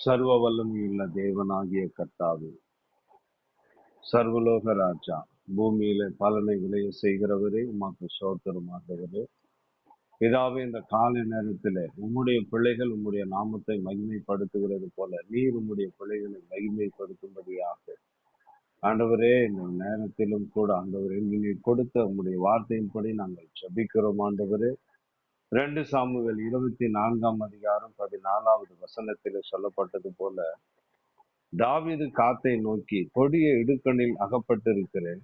சர்வ வல்லமையுள்ள தேவனாகிய கர்த்தாவே, சர்வலோக ராஜா, பூமியில பலனை விளைய செய்கிறவரே, உமக்கு சோத்திரம் ஆண்டவரே. பிதாவே, இந்த காலை நேரத்திலே உம்முடைய பிள்ளைகள் உம்முடைய நாமத்தை மகிமைப்படுத்துகிறது போல நீர் உம்முடைய பிள்ளைகளை மகிமைப்படுத்தும்படியாக ஆண்டவரே, இந்த நேரத்திலும் கூட ஆண்டவரே, நீர் கொடுத்த உம்முடைய வார்த்தையின்படி நாங்கள் ஜெபிக்கிறோம் ஆண்டவரே. 2 சாமுவேல் 24ஆம் அதிகாரம் 14வது வசனத்திலே சொல்லப்பட்டது போல, தாவீது காத்தை நோக்கி, கொடிய இடுக்கணில் அகப்பட்டிருக்கிறேன்,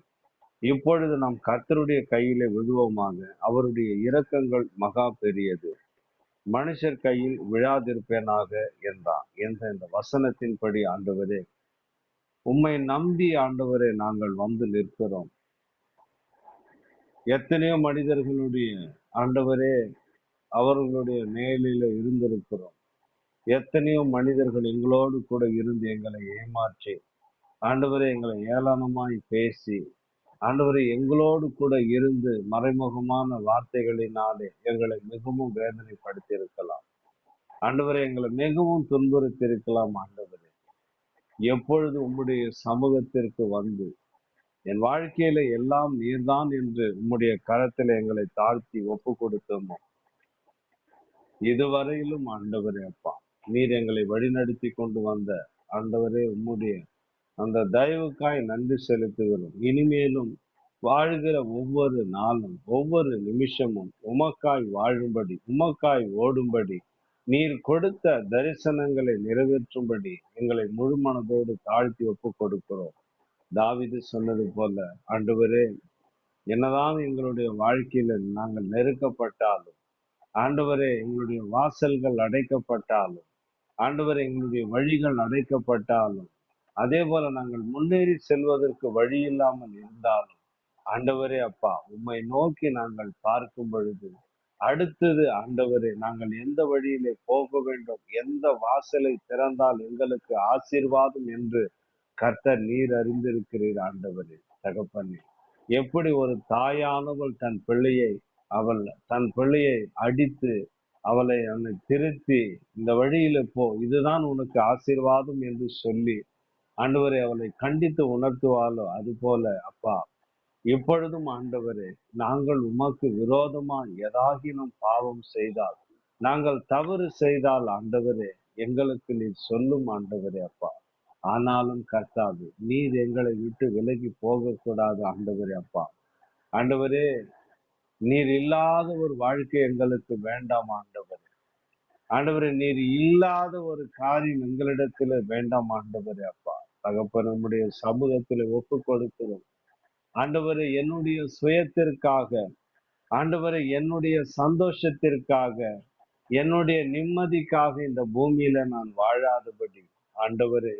இப்பொழுது நாம் கர்த்தருடைய கையிலே விழுவோமாக, அவருடைய இரக்கங்கள் மகா பெரியது, மனுஷர் கையில் விழாதிருப்பேனாக என்றான். இந்த வசனத்தின்படி ஆண்டவரே, உம்மை நம்பி ஆண்டவரே நாங்கள் வந்து நிற்கிறோம். எத்தனையோ மனிதர்களுடைய ஆண்டவரே அவர்களுடைய நிழலில இருந்திருக்கிறோம். எத்தனையோ மனிதர்கள் எங்களோடு கூட இருந்து எங்களை ஏமாற்றி ஆண்டவரே எங்களை ஏளனமாய் பேசி ஆண்டவரை எங்களோடு கூட இருந்து மறைமுகமான வார்த்தைகளினாலே எங்களை மிகவும் வேதனைப்படுத்தி இருக்கலாம். ஆண்டவரை எங்களை மிகவும் துன்புறுத்தி இருக்கலாம். ஆண்டவரே, எப்பொழுது உம்முடைய சமூகத்திற்கு வந்து என் வாழ்க்கையில எல்லாம் நீர்தான் என்று உம்முடைய கரத்தில் எங்களை தாழ்த்தி ஒப்பு கொடுத்தோமோ, இதுவரையிலும் ஆண்டவரே அப்பா, நீர் எங்களை வழிநடத்தி கொண்டு வந்த ஆண்டவரே, உம்முடைய அந்த தயவுக்காய் நன்றி செலுத்துகிறோம். இனிமேலும் வாழ்கிற ஒவ்வொரு நாளும் ஒவ்வொரு நிமிஷமும் உமக்காய் வாழும்படி, உமக்காய் ஓடும்படி, நீர் கொடுத்த தரிசனங்களை நிறைவேற்றும்படி எங்களை முழு மனதோடு தாழ்த்தி ஒப்பு கொடுக்கிறோம். தாவீது சொன்னது போல ஆண்டவரே, என்னதான் எங்களுடைய வாழ்க்கையில நாங்கள் நெருக்கப்பட்டாலும், ஆண்டவரே எங்களுடைய வாசல்கள் அடைக்கப்பட்டாலும், ஆண்டவரே எங்களுடைய வழிகள் அடைக்கப்பட்டாலும், அதே போல நாங்கள் முன்னேறி செல்வதற்கு வழி இல்லாமல் இருந்தாலும், ஆண்டவரே அப்பா, உம்மை நோக்கி நாங்கள் பார்க்கும் பொழுது அடுத்தது ஆண்டவரே நாங்கள் எந்த வழியிலே போக வேண்டும், எந்த வாசலை திறந்தால் எங்களுக்கு ஆசீர்வாதம் என்று கர்த்தர் நீர் அறிந்திருக்கிறீர். ஆண்டவரே தகப்பனே, எப்படி ஒரு தாயானவள் தன் பிள்ளையை அடித்து அவளை திருத்தி இந்த வழியில போ, இதுதான் உனக்கு ஆசீர்வாதம் என்று சொல்லி ஆண்டவரை அவளை கண்டித்து உணர்த்துவாளோ, அது போல அப்பா, இப்பொழுதும் ஆண்டவரே, நாங்கள் உமக்கு விரோதமாய் ஏதாகினும் பாவம் செய்தால், நாங்கள் தவறு செய்தால் ஆண்டவரே, எங்களுக்கு நீர் சொல்லும் ஆண்டவரே அப்பா. ஆனாலும் கர்த்தாவே, நீர் எங்களை விட்டு விலகி போகக்கூடாது ஆண்டவரே அப்பா. ஆண்டவரே, நீர் இல்லாத ஒரு வாழ்க்கை எங்களுக்கு வேண்டாம் ஆண்டவரே. ஆண்டவரே, நீர் இல்லாத ஒரு காரியம் எங்களிடத்துல வேண்டாம் ஆண்டவரே அப்பா. தகப்பன், நம்முடைய சமூகத்துல ஒப்பு கொடுக்கிறோம் ஆண்டவரே. என்னுடைய சுயத்திற்காக ஆண்டவரே, என்னுடைய சந்தோஷத்திற்காக, என்னுடைய நிம்மதிக்காக இந்த பூமியில நான் வாழாதபடி ஆண்டவரே,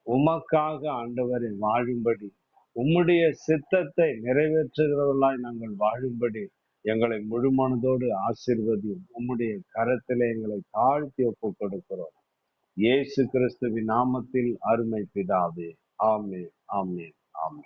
உமக்காக ஆண்டவரை வாழும்படி, உம்முடைய சித்தத்தை நிறைவேற்றுகிறவர்களாய் நாங்கள் வாழும்படி எங்களை முழு மனதோடு ஆசீர்வதியும். உம்முடைய கரத்திலே எங்களை தாழ்த்தி ஒப்பு கொடுக்கிறோம். இயேசு கிறிஸ்துவின் நாமத்தில் அருமை பிதாவே, ஆமென், ஆமென், ஆமென்.